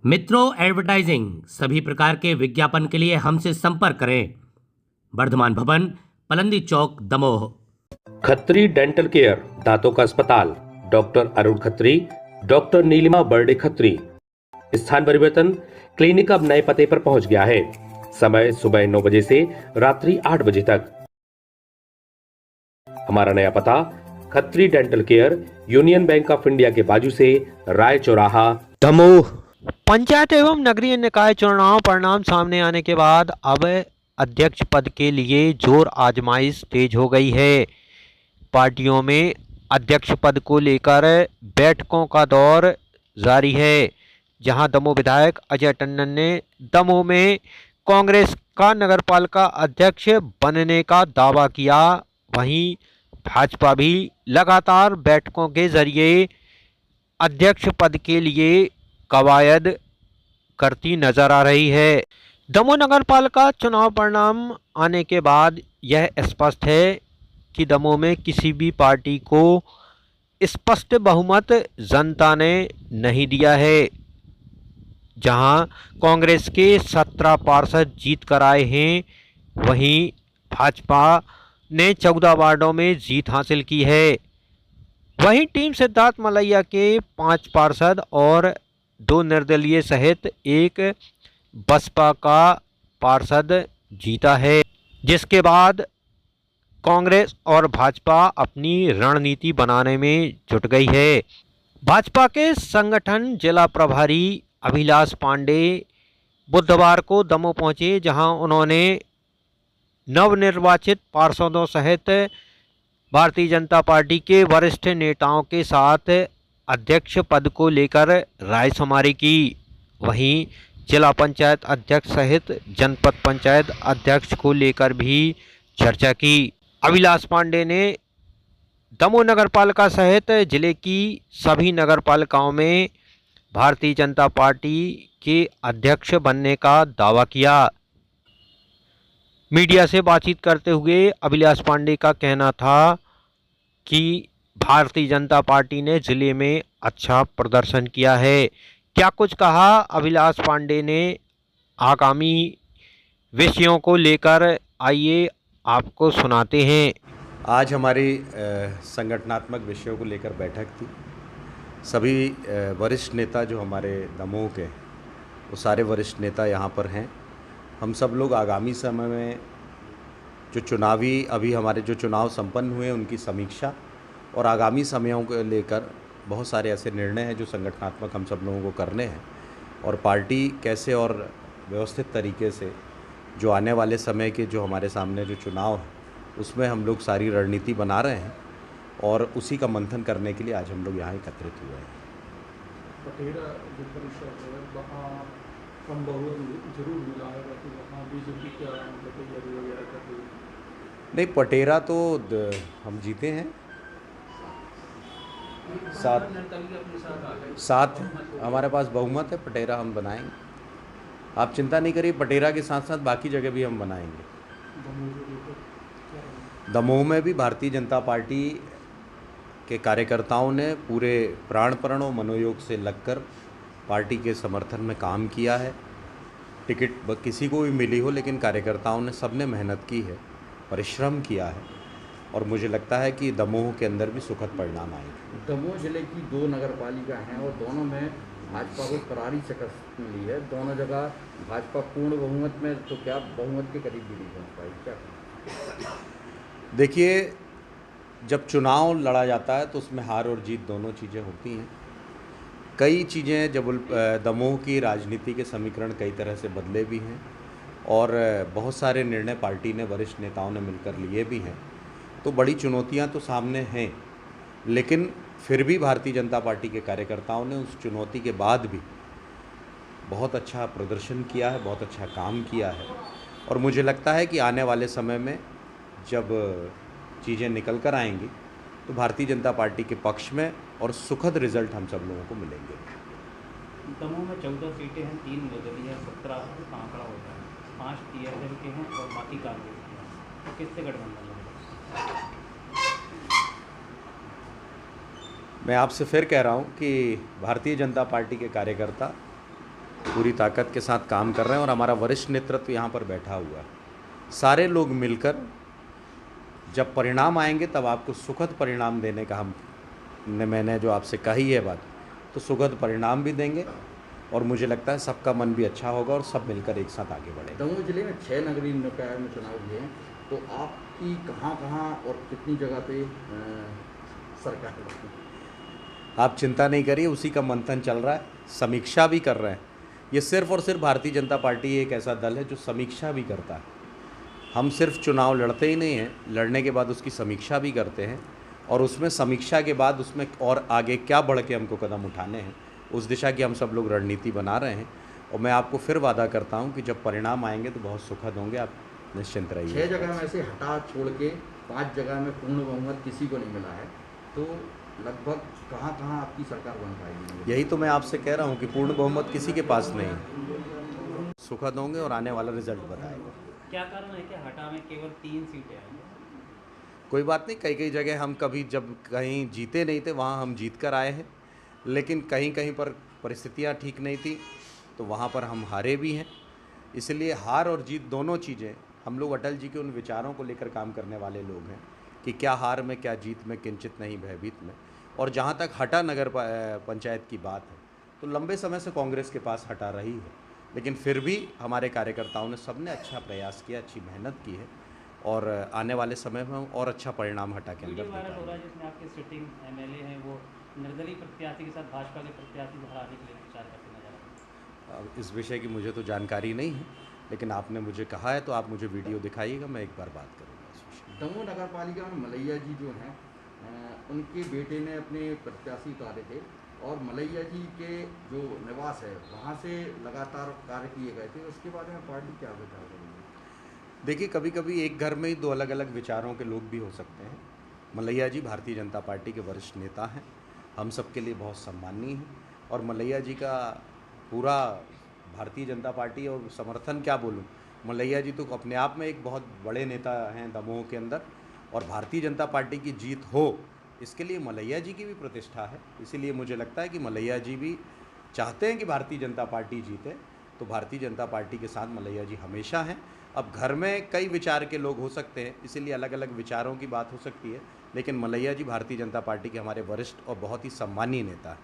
मित्रों, एडवर्टाइजिंग सभी प्रकार के विज्ञापन के लिए हमसे संपर्क करें। वर्धमान भवन, पलंदी चौक, दमोह। खत्री डेंटल केयर, दांतों का अस्पताल, डॉक्टर अरुण खत्री, डॉक्टर नीलिमा बर्डे खत्री। स्थान परिवर्तन, क्लिनिक अब नए पते पर पहुंच गया है। समय सुबह 9 बजे से रात्रि 8 बजे तक। हमारा नया पता, Khatri dental care, union bank of India के बाजू से, राय चौराहा, दमोह। पंचायत एवं नगरीय निकाय चुनाव परिणाम सामने आने के बाद अब अध्यक्ष पद के लिए जोर आजमाइश तेज हो गई है। पार्टियों में अध्यक्ष पद को लेकर बैठकों का दौर जारी है। जहां दमोह विधायक अजय टंडन ने दमोह में कांग्रेस का नगरपालिका अध्यक्ष बनने का दावा किया, वहीं भाजपा भी लगातार बैठकों के जरिए अध्यक्ष पद के लिए कवायद करती नजर आ रही है। दमोह नगरपालिका चुनाव परिणाम आने के बाद यह स्पष्ट है कि दमोह में किसी भी पार्टी को स्पष्ट बहुमत जनता ने नहीं दिया है। जहां कांग्रेस के 17 पार्षद जीत कर आए हैं, वहीं भाजपा ने 14 वार्डों में जीत हासिल की है। वहीं टीम सिद्धार्थ मलैया के 5 पार्षद और 2 निर्दलीय सहित एक बसपा का पार्षद जीता है, जिसके बाद कांग्रेस और भाजपा अपनी रणनीति बनाने में जुट गई है। भाजपा के संगठन जिला प्रभारी अभिलाष पांडे बुधवार को दमोह पहुंचे, जहां उन्होंने नवनिर्वाचित पार्षदों सहित भारतीय जनता पार्टी के वरिष्ठ नेताओं के साथ अध्यक्ष पद को लेकर रायशुमारी की। वहीं जिला पंचायत अध्यक्ष सहित जनपद पंचायत अध्यक्ष को लेकर भी चर्चा की। अभिलाष पांडे ने दमोह नगरपालिका सहित जिले की सभी नगरपालिकाओं में भारतीय जनता पार्टी के अध्यक्ष बनने का दावा किया। मीडिया से बातचीत करते हुए अभिलाष पांडे का कहना था कि भारतीय जनता पार्टी ने जिले में अच्छा प्रदर्शन किया है। क्या कुछ कहा अभिलाष पांडे ने आगामी विषयों को लेकर, आइए आपको सुनाते हैं। आज हमारी संगठनात्मक विषयों को लेकर बैठक थी। सभी वरिष्ठ नेता जो हमारे दमोह के, वो सारे वरिष्ठ नेता यहाँ पर हैं। हम सब लोग आगामी समय में जो चुनावी अभी हमारे जो चुनाव संपन्न हुए उनकी समीक्षा और आगामी समयों को लेकर बहुत सारे ऐसे निर्णय हैं जो संगठनात्मक हम सब लोगों को करने हैं, और पार्टी कैसे और व्यवस्थित तरीके से जो आने वाले समय के जो हमारे सामने जो चुनाव है उसमें हम लोग सारी रणनीति बना रहे हैं, और उसी का मंथन करने के लिए आज हम लोग यहाँ एकत्रित हुए हैं। पटेरा जो परिषद है वहाँ हम बहुत जरूर मिला है कि वहाँ बीजेपी क्या मतलब तैयारी वगैरह कर रही है? नहीं, पटेरा तो हम जीते हैं, सात हमारे पास बहुमत है। पटेरा हम बनाएंगे, आप चिंता नहीं करिए। पटेरा के साथ साथ बाकी जगह भी हम बनाएंगे। दमोह में भी भारतीय जनता पार्टी के कार्यकर्ताओं ने पूरे प्राणपण और मनोयोग से लगकर पार्टी के समर्थन में काम किया है। टिकट किसी को भी मिली हो, लेकिन कार्यकर्ताओं ने सबने मेहनत की है, परिश्रम किया है, और मुझे लगता है कि दमोह के अंदर भी सुखद परिणाम आएंगे। दमोह जिले की 2 नगरपालिका हैं और दोनों में भाजपा को करारी शिकस्त मिली है। दोनों जगह भाजपा पूर्ण बहुमत में, तो क्या बहुमत के करीब भी नहीं पहुँच पाई क्या? देखिए, जब चुनाव लड़ा जाता है तो उसमें हार और जीत दोनों चीज़ें होती हैं। कई चीज़ें जब दमोह की राजनीति के समीकरण कई तरह से बदले भी हैं, और बहुत सारे निर्णय पार्टी ने, वरिष्ठ नेताओं ने मिलकर लिए भी हैं। तो बड़ी चुनौतियां तो सामने हैं, लेकिन फिर भी भारतीय जनता पार्टी के कार्यकर्ताओं ने उस चुनौती के बाद भी बहुत अच्छा प्रदर्शन किया है, बहुत अच्छा काम किया है, और मुझे लगता है कि आने वाले समय में जब चीज़ें निकल कर आएंगी तो भारतीय जनता पार्टी के पक्ष में और सुखद रिजल्ट हम सब लोगों को मिलेंगे। दमोह में 14 सीटें हैं, 3 निर्दलीय, 17 आंकड़ा होता है, 5 टीएसएल के हैं और बाकी कांग्रेस के हैं। तो किससे गठबंधन होगा? मैं आपसे फिर कह रहा हूं कि भारतीय जनता पार्टी के कार्यकर्ता पूरी ताकत के साथ काम कर रहे हैं और हमारा वरिष्ठ नेतृत्व यहाँ पर बैठा हुआ है। सारे लोग मिलकर जब परिणाम आएंगे तब आपको सुखद परिणाम देने का मैंने जो आपसे कही है बात, तो सुखद परिणाम भी देंगे और मुझे लगता है सबका मन भी अच्छा होगा और सब मिलकर एक साथ आगे बढ़ेंगे। दमोह जिले में 6 नगरीय निकाय में चुनाव हुए हैं, तो आपकी कहाँ और कितनी जगह पे सरकार है? आप चिंता नहीं करिए, उसी का मंथन चल रहा है, समीक्षा भी कर रहे हैं। ये सिर्फ और सिर्फ भारतीय जनता पार्टी एक ऐसा दल है जो समीक्षा भी करता है। हम सिर्फ चुनाव लड़ते ही नहीं हैं, लड़ने के बाद उसकी समीक्षा भी करते हैं और उसमें समीक्षा के बाद उसमें और आगे क्या बढ़ के हमको कदम उठाने हैं उस दिशा की हम सब लोग रणनीति बना रहे हैं। और मैं आपको फिर वादा करता हूं कि जब परिणाम आएंगे तो बहुत सुखद होंगे, आप निश्चिंत रहिए। 6 जगह में से हटा छोड़ के 5 जगह में पूर्ण बहुमत किसी को नहीं मिला है, तो लगभग कहाँ आपकी सरकार बन पाएगी? यही तो मैं आपसे कह रहा हूँ कि पूर्ण बहुमत किसी के पास नहीं है। सुखद होंगे और आने वाला रिजल्ट बताएगा। क्या कारण है कि हटा में केवल 3 सीटें आई? कोई बात नहीं, कई जगह हम कभी जब कहीं जीते नहीं थे वहाँ हम जीत कर आए हैं, लेकिन कहीं पर परिस्थितियाँ ठीक नहीं थी तो वहाँ पर हम हारे भी हैं। इसलिए हार और जीत दोनों चीज़ें, हम लोग अटल जी के उन विचारों को लेकर काम करने वाले लोग हैं कि क्या हार में क्या जीत में किंचित नहीं भयभीत में। और जहाँ तक हटा नगर पंचायत की बात है तो लंबे समय से कांग्रेस के पास हटा रही है, लेकिन फिर भी हमारे कार्यकर्ताओं ने सबने अच्छा प्रयास किया, अच्छी मेहनत की है और आने वाले समय में हम और अच्छा परिणाम हटा के अंदर वायरल हो रहा है जिसमें आपके सिटिंग एमएलए हैं वो निर्दलीय प्रत्याशी के साथ भाजपा के प्रत्याशी को हराने के लिए विचार करते नजर आ रहे हैं। इस विषय की मुझे तो जानकारी नहीं है, लेकिन आपने मुझे कहा है तो आप मुझे वीडियो दिखाइएगा, मैं एक बार बात करूँगा इस विषय। दमोह नगर पालिका में मलैया जी जो हैं उनके बेटे ने अपने प्रत्याशी उतारे थे और मलैया जी के जो निवास है वहाँ से लगातार कार्य किए गए थे, उसके बारे में पार्टी क्या विचार करेगी? देखिए, कभी कभी एक घर में ही दो अलग अलग विचारों के लोग भी हो सकते हैं। मलैया जी भारतीय जनता पार्टी के वरिष्ठ नेता हैं, हम सब के लिए बहुत सम्माननीय हैं और मलैया जी का पूरा भारतीय जनता पार्टी और समर्थन क्या बोलूं, मलैया जी तो अपने आप में एक बहुत बड़े नेता हैं दमोह के अंदर और भारतीय जनता पार्टी की जीत हो इसके लिए मलैया जी की भी प्रतिष्ठा है। इसीलिए मुझे लगता है कि मलैया जी भी चाहते हैं कि भारतीय जनता पार्टी जीते, तो भारतीय जनता पार्टी के साथ मलैया जी हमेशा हैं। अब घर में कई विचार के लोग हो सकते हैं, इसीलिए अलग अलग विचारों की बात हो सकती है, लेकिन मलैया जी भारतीय जनता पार्टी के हमारे वरिष्ठ और बहुत ही सम्मानीय नेता हैं।